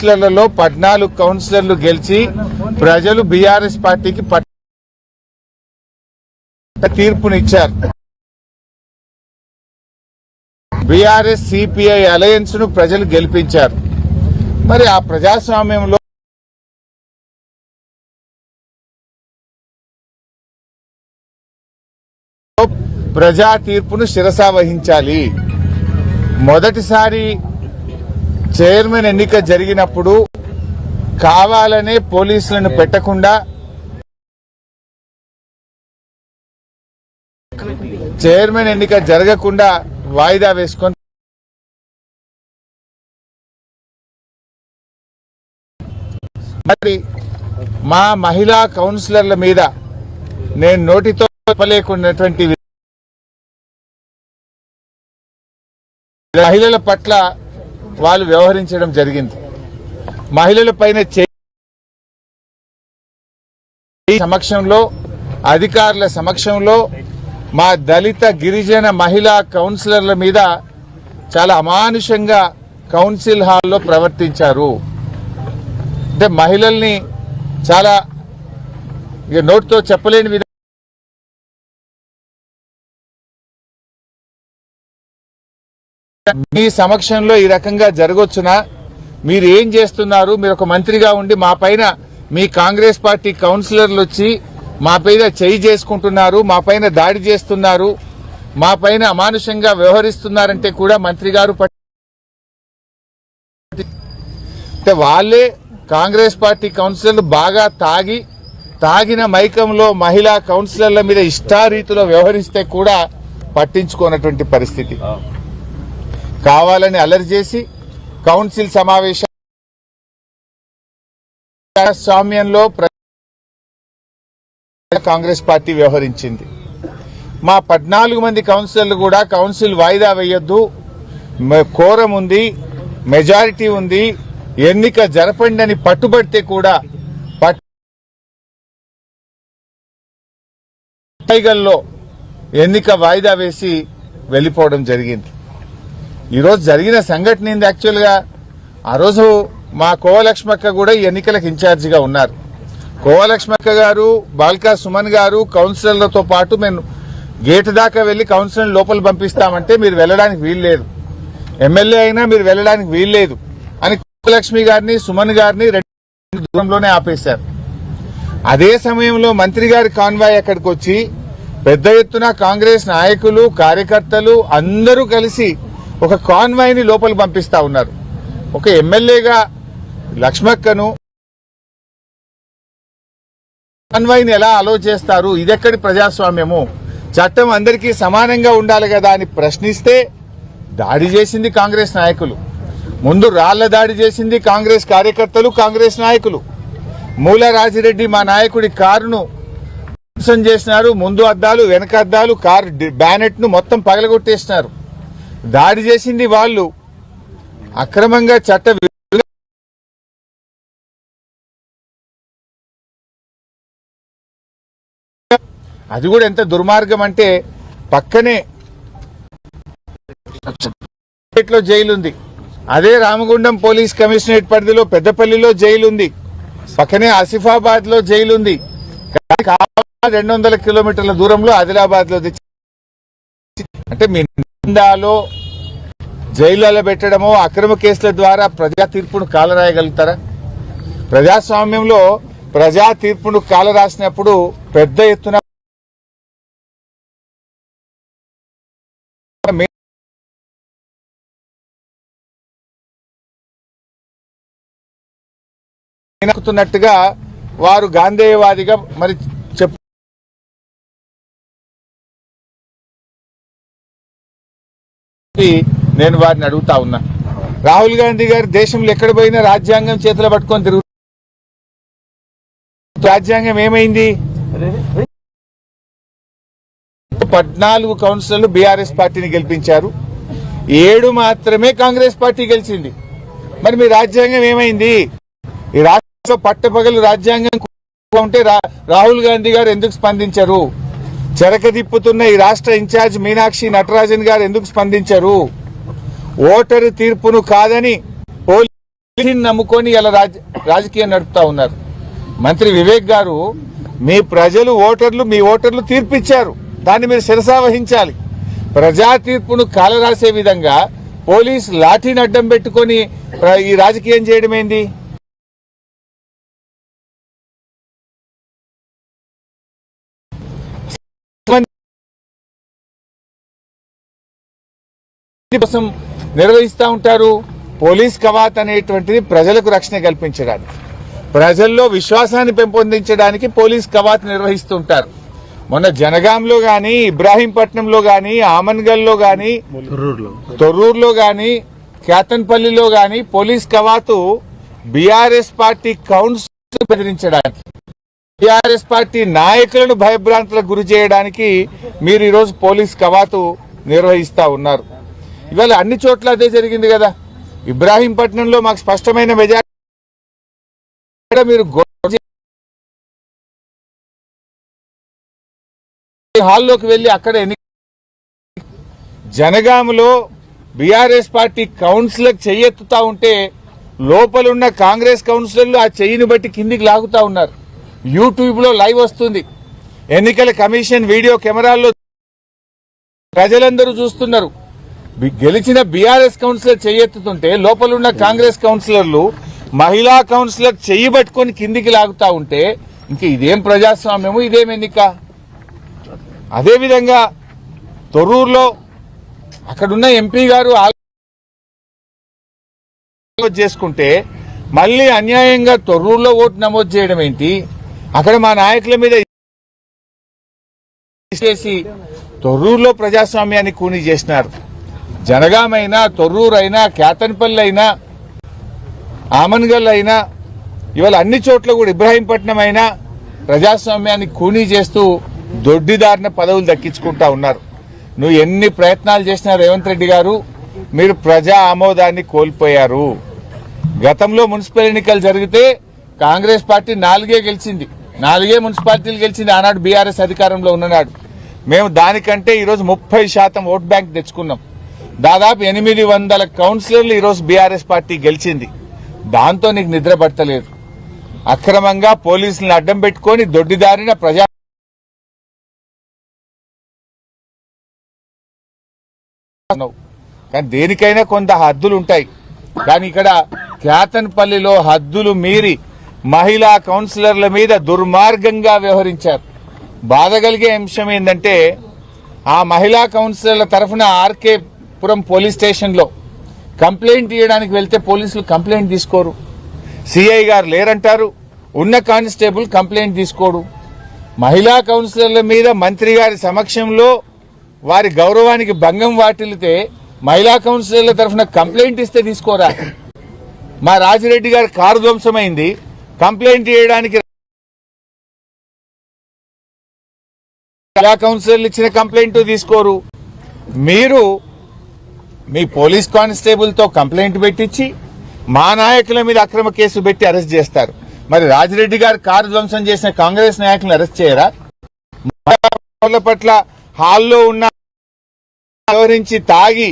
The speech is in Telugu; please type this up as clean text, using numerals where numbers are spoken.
కౌన్సిలర్లలో 14 కౌన్సిలర్లు గెలిచి ప్రజలు బీఆర్ఎస్ పార్టీకి తీర్పునిచ్చారు. బీఆర్ఎస్ సిపిఐ అలయన్స్ ను ప్రజలు గెలిపించారు. మరి ఆ ప్రజాస్వామ్యంలో ప్రజా తీర్పును శిరసా వహించాలి. మొదటిసారి చైర్మన్ ఎన్నిక జరిగినప్పుడు కావాలనే పోలీసులను పెట్టకుండా చైర్మన్ ఎన్నిక జరగకుండా వాయిదా వేసుకొని మరి మా మహిళా కౌన్సిలర్ల మీద నేను నోటితో చెప్పలేకున్నటువంటి మహిళల పట్ల వాళ్ళు వ్యవహరించడం జరిగింది. మహిళల పైన సమక్షంలో అధికారుల సమక్షంలో మా దళిత గిరిజన మహిళా కౌన్సిలర్ల మీద చాలా అమానుషంగా కౌన్సిల్ హాల్లో ప్రవర్తించారు. అంటే మహిళల్ని చాలా నోటితో చెప్పలేని విధంగా మీ సమక్షంలో ఈ రకంగా జరగొచ్చునా, మీరు ఏం చేస్తున్నారు, మీరు ఒక మంత్రిగా ఉండి మా పైన మీ కాంగ్రెస్ పార్టీ కౌన్సిలర్లు వచ్చి మా పైన చేయి చేసుకుంటున్నారు, మా పైన దాడి చేస్తున్నారు, మా పైన అమానుషంగా వ్యవహరిస్తున్నారంటే కూడా మంత్రి గారు వాళ్ళే కాంగ్రెస్ పార్టీ కౌన్సిలర్లు బాగా తాగిన మైకంలో మహిళా కౌన్సిలర్ల మీద ఇష్టారీతిలో వ్యవహరిస్తే కూడా పట్టించుకోనటువంటి పరిస్థితి. కావాలని అలర్ట్ చేసి కౌన్సిల్ సమావేశ స్వామ్యంలో కాంగ్రెస్ పార్టీ వ్యవహరించింది. మా 14 మంది కౌన్సిలర్లు కూడా కౌన్సిల్ వాయిదా వేయొద్దు, కోరం ఉంది, మెజారిటీ ఉంది, ఎన్నిక జరపండి అని పట్టుబడితే కూడా పైగల్లో ఎన్నిక వాయిదా వేసి వెళ్లిపోవడం జరిగింది. ఈరోజు జరిగిన సంఘటన ఏంది? యాక్చువల్గా ఆ రోజు మా కోవలక్ష్మక్క కూడా ఈ ఎన్నికలకు ఇన్ఛార్జిగా ఉన్నారు. కోవలక్ష్మక్క గారు, బాల్కా సుమన్ గారు కౌన్సిలర్లతో పాటు మేము గేటు దాకా వెళ్లి కౌన్సిలర్ లోపల పంపిస్తామంటే మీరు వెళ్లడానికి వీల్లేదు, ఎమ్మెల్యే అయినా మీరు వెళ్లడానికి వీల్లేదు అని కోవలక్ష్మి గారిని సుమన్ గారిని దూరంలోనే ఆపేశారు. అదే సమయంలో మంత్రి గారి కాన్వాయ్ అక్కడికి వచ్చి పెద్ద ఎత్తున కాంగ్రెస్ నాయకులు, కార్యకర్తలు అందరూ కలిసి ఒక కాన్వాయ్ ని లోపల పంపిస్తా ఉన్నారు. ఒక ఎమ్మెల్యేగా లక్ష్మక్కను కాన్వాయ్ ని ఎలా అలో చేస్తారు? ఇదెక్కడి ప్రజాస్వామ్యము? చట్టం అందరికీ సమానంగా ఉండాలి కదా అని ప్రశ్నిస్తే దాడి చేసింది కాంగ్రెస్ నాయకులు. ముందు రాళ్ల దాడి చేసింది కాంగ్రెస్ కార్యకర్తలు, కాంగ్రెస్ నాయకులు. మూల రాజిరెడ్డి మా నాయకుడి కారును ధ్వంసం చేసినారు. ముందు అద్దాలు, వెనక అద్దాలు, కారు బ్యానెట్ ను మొత్తం పగలగొట్టేసినారు. దాడి చేసింది వాళ్ళు. అక్రమంగా అది కూడా ఎంత దుర్మార్గం అంటే పక్కనే లో జైలు ఉంది, అదే రామగుండం పోలీస్ కమిషనరేట్ పరిధిలో పెద్దపల్లిలో జైలు ఉంది, పక్కనే ఆసిఫాబాద్ లో జైలు ఉంది. 200 కిలోమీటర్ల దూరంలో ఆదిలాబాద్ లో అంటే మీ నిందాలో జైళ్లలో పెట్టడమో అక్రమ కేసుల ద్వారా ప్రజా తీర్పును కాలరాయగలుగుతారా? ప్రజాస్వామ్యంలో ప్రజా తీర్పును కాలరాసినప్పుడు పెద్ద ఎత్తున తున్నట్టుగా వారు గాంధేయవాదిగా మరి నేను వారిని అడుగుతా ఉన్నా. రాహుల్ గాంధీ గారు దేశంలో ఎక్కడ పోయినా రాజ్యాంగం చేతిలో పట్టుకొని తిరుగుతారు. రాజ్యాంగం ఏమైంది? 14 కౌన్సిలర్లు బీఆర్ఎస్ పార్టీని గెలిపించారు, 7 మాత్రమే కాంగ్రెస్ పార్టీ గెలిచింది. మరి మీ రాజ్యాంగం ఏమైంది? ఈ రాష్ట్రంలో పట్టపగలు రాజ్యాంగం ఉంటే రాహుల్ గాంధీ గారు ఎందుకు స్పందించరు? చెరకదిప్పుతున్న ఈ రాష్ట్ర ఇన్ఛార్జ్ మీనాక్షి నటరాజన్ గారు ఎందుకు స్పందించరు? ఓటరు తీర్పును కాదని నమ్ముకొని ఇలా రాజకీయం నడుపుతా ఉన్నారు. మంత్రి వివేక్ గారు, మీ ప్రజలు మీ ఓటర్లు తీర్పిచ్చారు, దాన్ని మీరు శిరసావహించాలి. ప్రజా తీర్పును కాలరాసే విధంగా పోలీస్ లాఠీని అడ్డం పెట్టుకొని ఈ రాజకీయం చేయడం ఏంది? కోసం నిర్వహిస్తూ ఉంటారు. పోలీస్ కవాత్ అనేటువంటిది ప్రజలకు రక్షణ కల్పించడానికి, ప్రజల్లో విశ్వాసాన్ని పెంపొందించడానికి పోలీస్ కవాత్ నిర్వహిస్తుంటారు. మొన్న జనగాంలో గాని, ఇబ్రాహీంపట్నంలో గాని, ఆమన్గల్లో గాని, తొర్రూరులో గాని, కేతన్పల్లిలో గాని పోలీస్ కవాతు బీఆర్ఎస్ పార్టీ కౌన్సిల్ బెదిరించడానికి, బీఆర్ఎస్ పార్టీ నాయకులను భయభ్రాంతులకు గురి చేయడానికి మీరు ఈరోజు పోలీస్ కవాతు నిర్వహిస్తా ఉన్నారు. ఇవాళ అన్ని చోట్ల అదే జరిగింది కదా. ఇబ్రాహీంపట్నంలో మాకు స్పష్టమైన మెజారిటీ, మీరు హాల్లోకి వెళ్లి అక్కడ జనగాంలో బీఆర్ఎస్ పార్టీ కౌన్సిలర్ చెయ్యెత్తుతా ఉంటే లోపలున్న కాంగ్రెస్ కౌన్సిలర్లు ఆ చెయ్యిని బట్టి కిందికి లాగుతా ఉన్నారు. యూట్యూబ్ లో లైవ్ వస్తుంది. ఎన్నికల కమిషన్ వీడియో కెమెరాల్లో ప్రజలందరూ చూస్తున్నారు. గెలిచిన బీఆర్ఎస్ కౌన్సిలర్ చెయ్యెత్తుతుంటే లోపలున్న కాంగ్రెస్ కౌన్సిలర్లు మహిళా కౌన్సిలర్ చెయ్యి పట్టుకొని కిందికి లాగుతా ఉంటే ఇంక ఇదేం ప్రజాస్వామ్యము, ఇదేం ఎన్నిక? అదేవిధంగా తొర్రూరులో అక్కడున్న ఎంపీ గారు చేసుకుంటే మళ్లీ అన్యాయంగా తొర్రూరులో ఓటు నమోదు చేయడం ఏంటి? అక్కడ మా నాయకుల మీద చేసి తొర్రూరులో ప్రజాస్వామ్యాన్ని కూనీ చేసినారు. జనగాం అయినా, తొర్రూరు అయినా, కేతన్పల్లి అయినా, ఆమన్గల్ అయినా, ఇవాళ అన్ని చోట్ల కూడా ఇబ్రాహీంపట్నం అయినా ప్రజాస్వామ్యాన్ని కూనీ చేస్తూ దొడ్డిదారిన పదవులు దక్కించుకుంటా ఉన్నారు. నువ్వు ఎన్ని ప్రయత్నాలు చేసినా రేవంత్ రెడ్డి గారు, మీరు ప్రజా ఆమోదాన్ని కోల్పోయారు. గతంలో మున్సిపల్ ఎన్నికలు జరిగితే కాంగ్రెస్ పార్టీ 4 గెలిచింది, 4 మున్సిపాలిటీలు గెలిచింది ఆనాడు బీఆర్ఎస్ అధికారంలో ఉన్ననాడు. మేము దానికంటే ఈరోజు 30% ఓట్ బ్యాంక్ తెచ్చుకున్నాం. దాదాపు 800 కౌన్సిలర్లు ఈరోజు బీఆర్ఎస్ పార్టీ గెలిచింది. దాంతో నీకు నిద్ర పట్టలేదు. అక్రమంగా పోలీసులను అడ్డం పెట్టుకుని దొడ్డిదారిన ప్రజా కానీ దేనికైనా కొంత హద్దులు ఉంటాయి. కానీ ఇక్కడ కేతన్పల్లిలో హద్దులు మీరి మహిళా కౌన్సిలర్ల మీద దుర్మార్గంగా వ్యవహరించారు. బాధ కలిగే అంశం ఏంటంటే ఆ మహిళా కౌన్సిలర్ల తరఫున ఆర్కే పురం పోలీస్ స్టేషన్ లో కంప్లైంట్ ఇవ్వడానికి వెళ్తే పోలీసులు కంప్లైంట్ తీసుకోరు. సిఐ గారు లేరంటారు, ఉన్న కానిస్టేబుల్ కంప్లైంట్ తీసుకోడు. మహిళా కౌన్సిలర్ల మీద మంత్రి గారి సమక్షంలో వారి గౌరవానికి భంగం వాటిల్లితే మహిళా కౌన్సిలర్ల తరఫున కంప్లైంట్ ఇస్తే తీసుకోరా? మా రాజిరెడ్డి గారి కారు ధ్వంసమైంది, కంప్లైంట్ చేయడానికి మహిళా కౌన్సిలర్లు ఇచ్చిన కంప్లైంట్ తీసుకోరు. మీరు మీ పోలీస్ కానిస్టేబుల్ తో కంప్లైంట్ పెట్టించి మా నాయకుల మీద అక్రమ కేసు పెట్టి అరెస్ట్ చేస్తారు. మరి రాజిరెడ్డి గారు కారు ధ్వంసం చేసిన కాంగ్రెస్ నాయకులను అరెస్ట్ చేయరా? పట్ల హాల్లో ఉన్న వ్యవహరించి తాగి